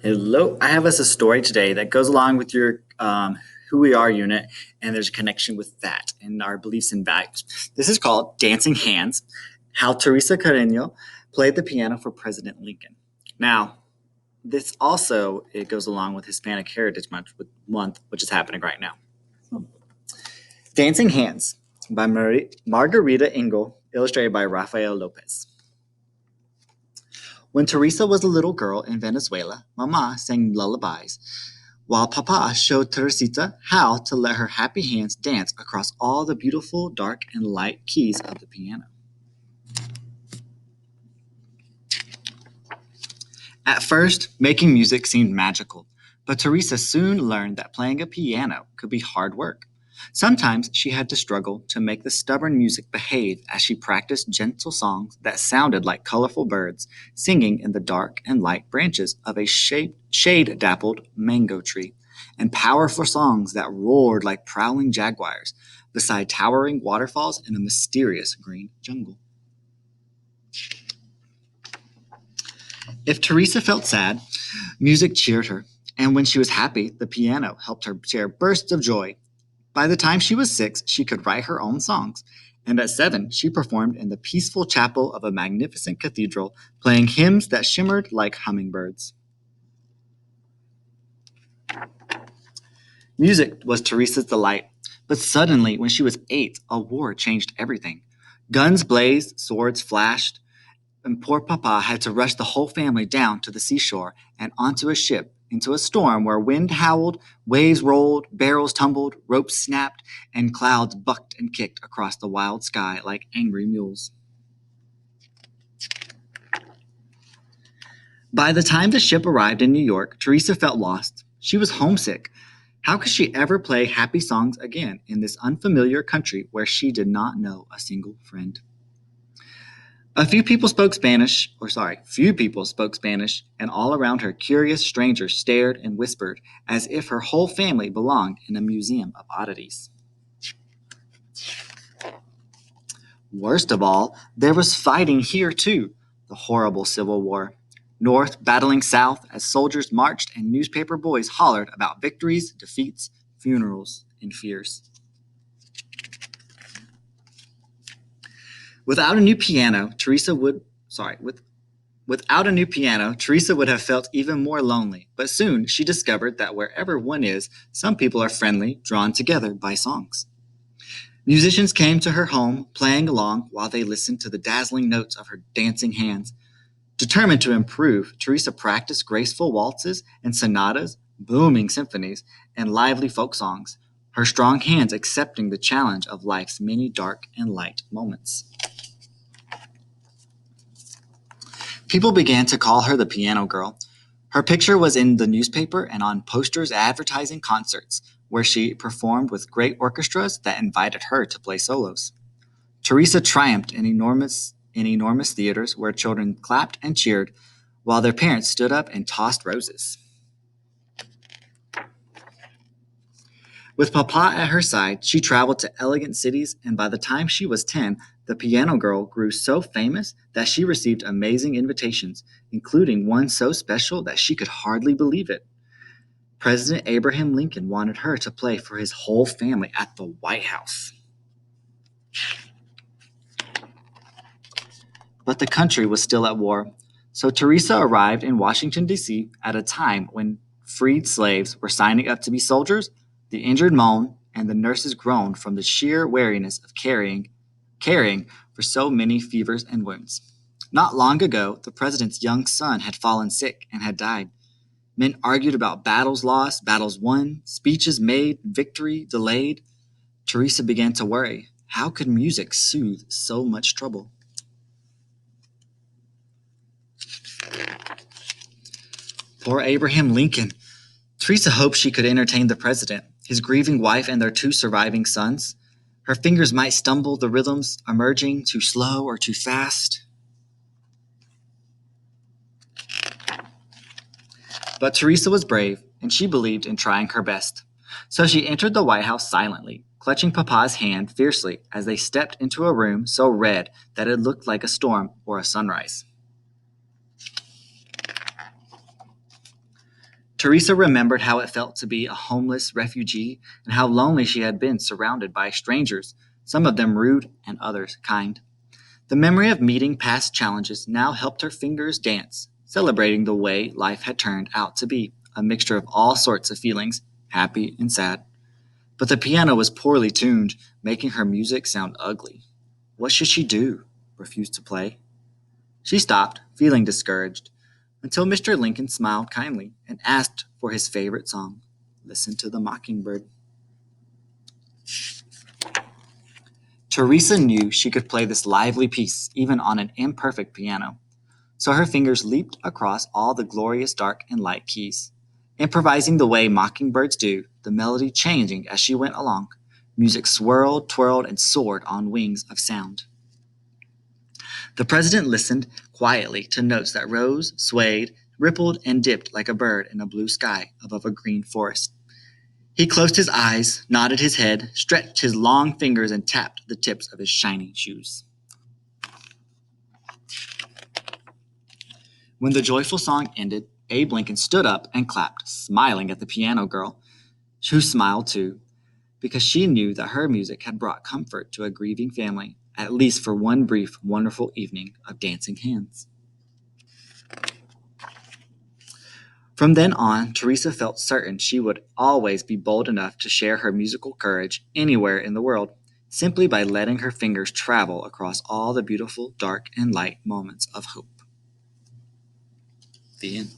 Hello, I have us a story today that goes along with your Who We Are unit, and there's a connection with that and our beliefs and values. This is called Dancing Hands: How Teresa Carreño Played the Piano for President Lincoln. Now, this also it goes along with Hispanic Heritage Month, which is happening right now. Dancing Hands by Margarita Engel, illustrated by Rafael Lopez. When Teresa was a little girl in Venezuela, Mama sang lullabies, while Papa showed Teresita how to let her happy hands dance across all the beautiful dark and light keys of the piano. At first, making music seemed magical, but Teresa soon learned that playing a piano could be hard work. Sometimes she had to struggle to make the stubborn music behave as she practiced gentle songs that sounded like colorful birds singing in the dark and light branches of a shade dappled mango tree, and powerful songs that roared like prowling jaguars beside towering waterfalls in a mysterious green jungle. If Teresa felt sad, music cheered her, and when she was happy, the piano helped her share bursts of joy. By the time she was 6, she could write her own songs, and at 7, she performed in the peaceful chapel of a magnificent cathedral, playing hymns that shimmered like hummingbirds. Music was Teresa's delight, but suddenly, when she was 8, a war changed everything. Guns blazed, swords flashed, and poor Papa had to rush the whole family down to the seashore and onto a ship into a storm where wind howled, waves rolled, barrels tumbled, ropes snapped, and clouds bucked and kicked across the wild sky like angry mules. By the time the ship arrived in New York, Teresa felt lost. She was homesick. How could she ever play happy songs again in this unfamiliar country where she did not know a single friend? Few people spoke Spanish, and all around her curious strangers stared and whispered as if her whole family belonged in a museum of oddities. Worst of all, there was fighting here too, the horrible Civil War. North battling South as soldiers marched and newspaper boys hollered about victories, defeats, funerals, and fears. Without a new piano, Teresa would sorry, with Without a new piano, Teresa would have felt even more lonely, but soon she discovered that wherever one is, some people are friendly, drawn together by songs. Musicians came to her home, playing along while they listened to the dazzling notes of her dancing hands. Determined to improve, Teresa practiced graceful waltzes and sonatas, booming symphonies, and lively folk songs, her strong hands accepting the challenge of life's many dark and light moments. People began to call her the piano girl. Her picture was in the newspaper and on posters advertising concerts, where she performed with great orchestras that invited her to play solos. Teresa triumphed in enormous theaters where children clapped and cheered, while their parents stood up and tossed roses. With Papa at her side, she traveled to elegant cities, and by the time she was 10, the piano girl grew so famous that she received amazing invitations, including one so special that she could hardly believe it. President Abraham Lincoln wanted her to play for his whole family at the White House. But the country was still at war, so Teresa arrived in Washington, D.C. at a time when freed slaves were signing up to be soldiers, the injured moaned, and the nurses groaned from the sheer weariness of caring for so many fevers and wounds. Not long ago, the president's young son had fallen sick and had died. Men argued about battles lost, battles won, speeches made, victory delayed. Teresa began to worry. How could music soothe so much trouble? Poor Abraham Lincoln. Teresa hoped she could entertain the president, his grieving wife, and their 2 surviving sons. Her fingers might stumble, the rhythms emerging too slow or too fast. But Teresa was brave, and she believed in trying her best. So she entered the White House silently, clutching Papa's hand fiercely as they stepped into a room so red that it looked like a storm or a sunrise. Teresa remembered how it felt to be a homeless refugee and how lonely she had been surrounded by strangers, some of them rude and others kind. The memory of meeting past challenges now helped her fingers dance, celebrating the way life had turned out to be, a mixture of all sorts of feelings, happy and sad. But the piano was poorly tuned, making her music sound ugly. What should she do? Refuse to play? She stopped, feeling discouraged, until Mr. Lincoln smiled kindly and asked for his favorite song. Listen to the Mockingbird. Teresa knew she could play this lively piece even on an imperfect piano, so her fingers leaped across all the glorious dark and light keys, improvising the way mockingbirds do, the melody changing as she went along. Music swirled, twirled, and soared on wings of sound. The president listened quietly to notes that rose, swayed, rippled, and dipped like a bird in a blue sky above a green forest. He closed his eyes, nodded his head, stretched his long fingers, and tapped the tips of his shiny shoes. When the joyful song ended, Abe Lincoln stood up and clapped, smiling at the piano girl, who smiled too, because she knew that her music had brought comfort to a grieving family, at least for one brief, wonderful evening of dancing hands. From then on, Teresa felt certain she would always be bold enough to share her musical courage anywhere in the world, simply by letting her fingers travel across all the beautiful dark and light moments of hope. The end.